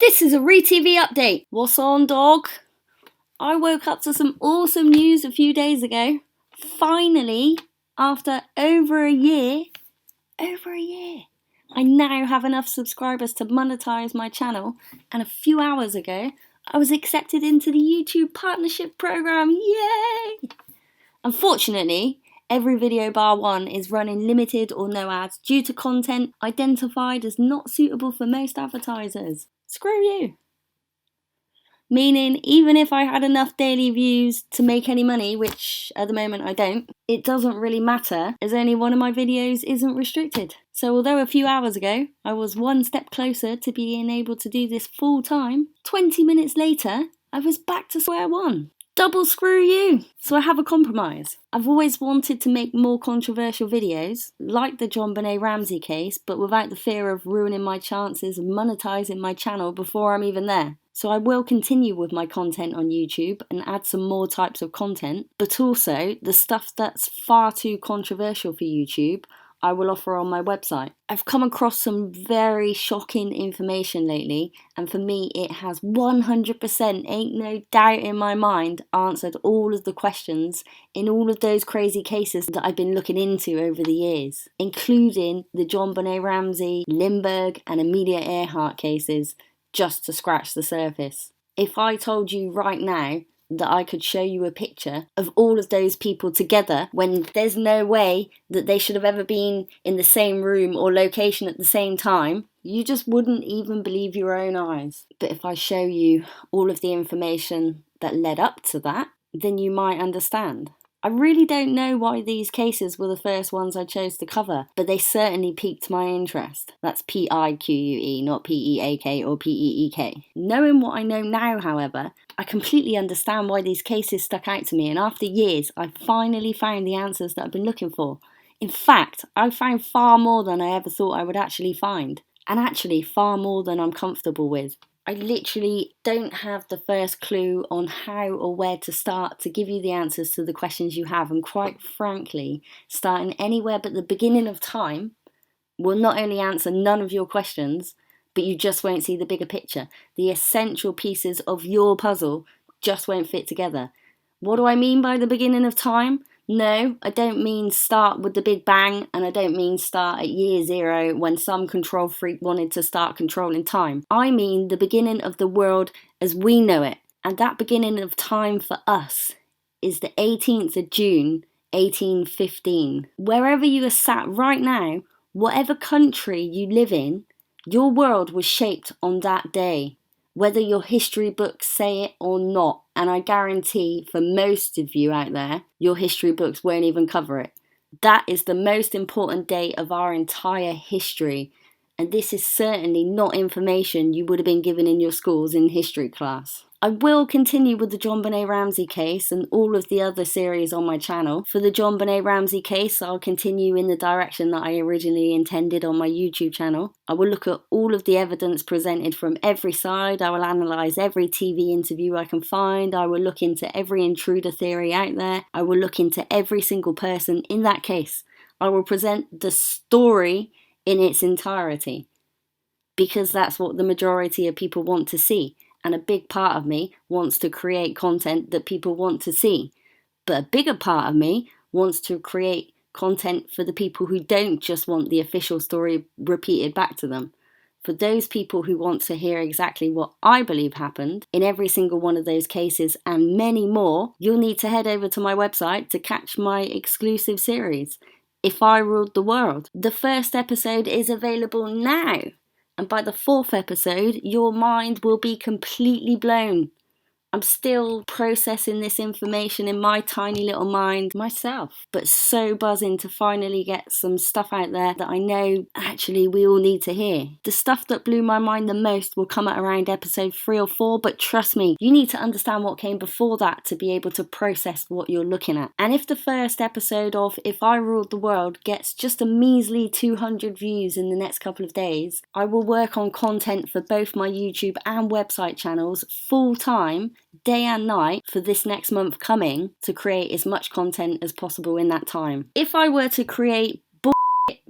This is a ReeTV update. What's on, dog? I woke up to some awesome news a few days ago. Finally, after over a year, I now have enough subscribers to monetize my channel, and a few hours ago, I was accepted into the YouTube partnership program. Yay! Unfortunately, every video bar one is running limited or no ads due to content identified as not suitable for most advertisers. Screw you. Meaning, even if I had enough daily views to make any money, which at the moment I don't, it doesn't really matter as only one of my videos isn't restricted. So although a few hours ago I was one step closer to being able to do this full time, 20 minutes later I was back to square one. Double screw you! So I have a compromise. I've always wanted to make more controversial videos, like the JonBenét Ramsey case, but without the fear of ruining my chances of monetizing my channel before I'm even there. So I will continue with my content on YouTube and add some more types of content, but also the stuff that's far too controversial for YouTube, I will offer on my website. I've come across some very shocking information lately, and for me it has 100%, ain't no doubt in my mind, answered all of the questions in all of those crazy cases that I've been looking into over the years, including the JonBenét Ramsey, Limburg and Amelia Earhart cases, just to scratch the surface. If I told you right now that I could show you a picture of all of those people together when there's no way that they should have ever been in the same room or location at the same time, you just wouldn't even believe your own eyes. But if I show you all of the information that led up to that, then you might understand. I really don't know why these cases were the first ones I chose to cover, but they certainly piqued my interest. That's P-I-Q-U-E, not P-E-A-K or P-E-E-K. Knowing what I know now, however, I completely understand why these cases stuck out to me, and after years, I finally found the answers that I've been looking for. In fact, I found far more than I ever thought I would actually find, and actually far more than I'm comfortable with. I literally don't have the first clue on how or where to start to give you the answers to the questions you have, and quite frankly, starting anywhere but the beginning of time will not only answer none of your questions, but you just won't see the bigger picture. The essential pieces of your puzzle just won't fit together. What do I mean by the beginning of time? No, I don't mean start with the Big Bang, and I don't mean start at year zero when some control freak wanted to start controlling time. I mean the beginning of the world as we know it, and that beginning of time for us is the 18th of June, 1815. Wherever you are sat right now, whatever country you live in, your world was shaped on that day, whether your history books say it or not. And I guarantee for most of you out there, your history books won't even cover it. That is the most important day of our entire history. And this is certainly not information you would have been given in your schools in history class. I will continue with the JonBenét Ramsey case and all of the other series on my channel. For the JonBenét Ramsey case, I'll continue in the direction that I originally intended on my YouTube channel. I will look at all of the evidence presented from every side. I will analyse every TV interview I can find. I will look into every intruder theory out there. I will look into every single person in that case. I will present the story in its entirety, because that's what the majority of people want to see. And a big part of me wants to create content that people want to see. But a bigger part of me wants to create content for the people who don't just want the official story repeated back to them. For those people who want to hear exactly what I believe happened in every single one of those cases and many more, you'll need to head over to my website to catch my exclusive series, If I Ruled the World. The first episode is available now. And by the fourth episode, your mind will be completely blown. I'm still processing this information in my tiny little mind myself, but so buzzing to finally get some stuff out there that I know actually we all need to hear. The stuff that blew my mind the most will come at around episode 3 or 4, but trust me, you need to understand what came before that to be able to process what you're looking at. And if the first episode of If I Ruled the World gets just a measly 200 views in the next couple of days, I will work on content for both my YouTube and website channels full time, day and night, for this next month coming, to create as much content as possible in that time. If I were to create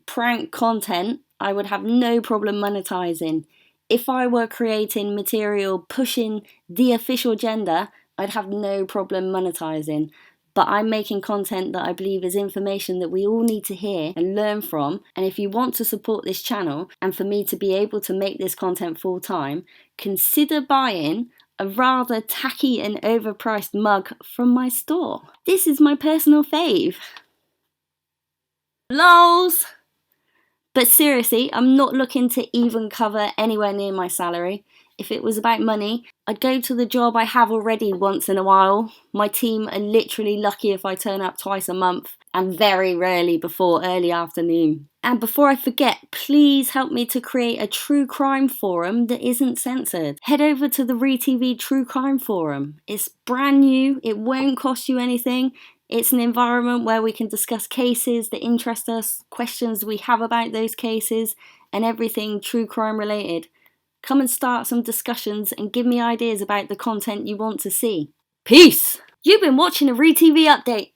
prank content, I would have no problem monetizing. If I were creating material pushing the official agenda, I'd have no problem monetizing. But I'm making content that I believe is information that we all need to hear and learn from. And if you want to support this channel and for me to be able to make this content full time, consider buying a rather tacky and overpriced mug from my store. This is my personal fave. LOLs! But seriously, I'm not looking to even cover anywhere near my salary. If it was about money, I'd go to the job I have already once in a while. My team are literally lucky if I turn up twice a month, and very rarely before early afternoon. And before I forget, please help me to create a true crime forum that isn't censored. Head over to the ReeTV True Crime Forum. It's brand new, it won't cost you anything. It's an environment where we can discuss cases that interest us, questions we have about those cases, and everything true crime related. Come and start some discussions and give me ideas about the content you want to see. Peace! You've been watching a ReeTV update.